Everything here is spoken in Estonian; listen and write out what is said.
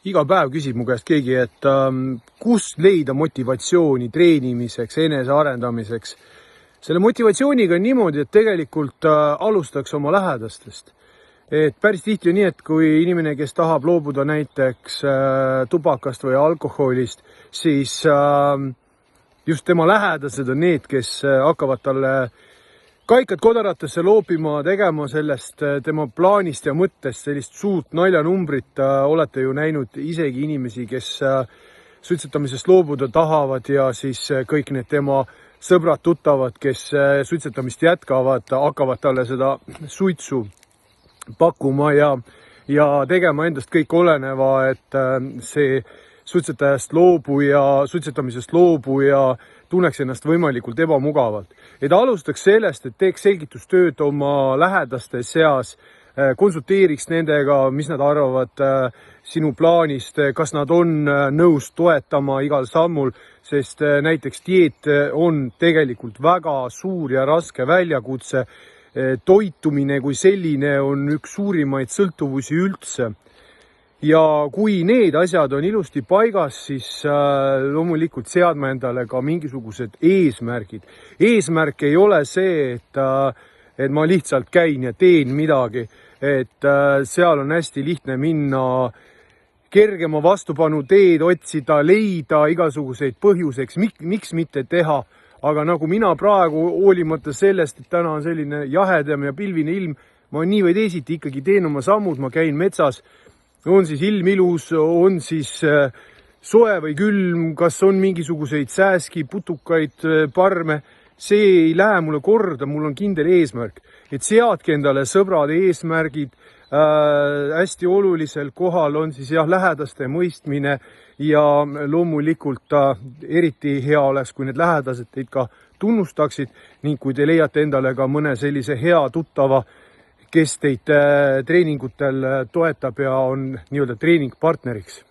Iga päev küsib mu käest keegi, et kust leida motivatsiooni treenimiseks, enesearendamiseks. Selle motivatsiooniga on niimoodi, et tegelikult alustaks oma lähedastest. Et päris tihti on nii, et kui inimene, kes tahab loobuda näiteks tubakast või alkoholist, siis just tema lähedased on need, kes hakkavad talle kaikad kodaratesse loopima, tegema sellest tema plaanist ja mõttest sellist suurt naljanumbrit. Olete ju näinud isegi inimesi, kes suitsetamisest loobuda tahavad ja siis kõik need tema sõbrad, tuttavad, kes suitsetamist jätkavad, hakkavad talle seda suitsu pakkuma ja tegema endast kõik oleneva, et see suitsetamisest loobuja tunneks ennast võimalikult ebamugavalt. Et alustaks sellest, et teeks selgitustööd oma lähedaste seas, konsulteeriks nendega, mis nad arvavad sinu plaanist, kas nad on nõus toetama igal sammul, sest näiteks dieet on tegelikult väga suur ja raske väljakutse. Toitumine kui selline on üks suurimaid sõltuvusi üldse. Ja kui need asjad on ilusti paigas, siis loomulikult seadma endale ka mingisugused eesmärgid. Eesmärk ei ole see, et ma lihtsalt käin ja teen midagi, et seal on hästi lihtne minna kergema vastupanu teed, otsida, leida igasuguseid põhjuseks, miks mitte teha. Aga nagu mina praegu, hoolimata sellest, et täna on selline jahedam ja pilvine ilm, ma nii või teisiti ikkagi teen oma sammud, ma käin metsas. On siis ilm ilus, on siis soe või külm, kas on mingisuguseid sääski, putukaid, parme. See ei lähe mulle korda, mul on kindel eesmärk. Et seadke endale sõbrad eesmärgid, hästi olulisel kohal on siis lähedaste mõistmine ja loomulikult eriti hea oleks, kui need lähedased teid ka tunnustaksid ning kui te leiate endale ka mõne sellise hea tuttava, kes teid treeningutel toetab ja on nii-öelda treeningpartneriks.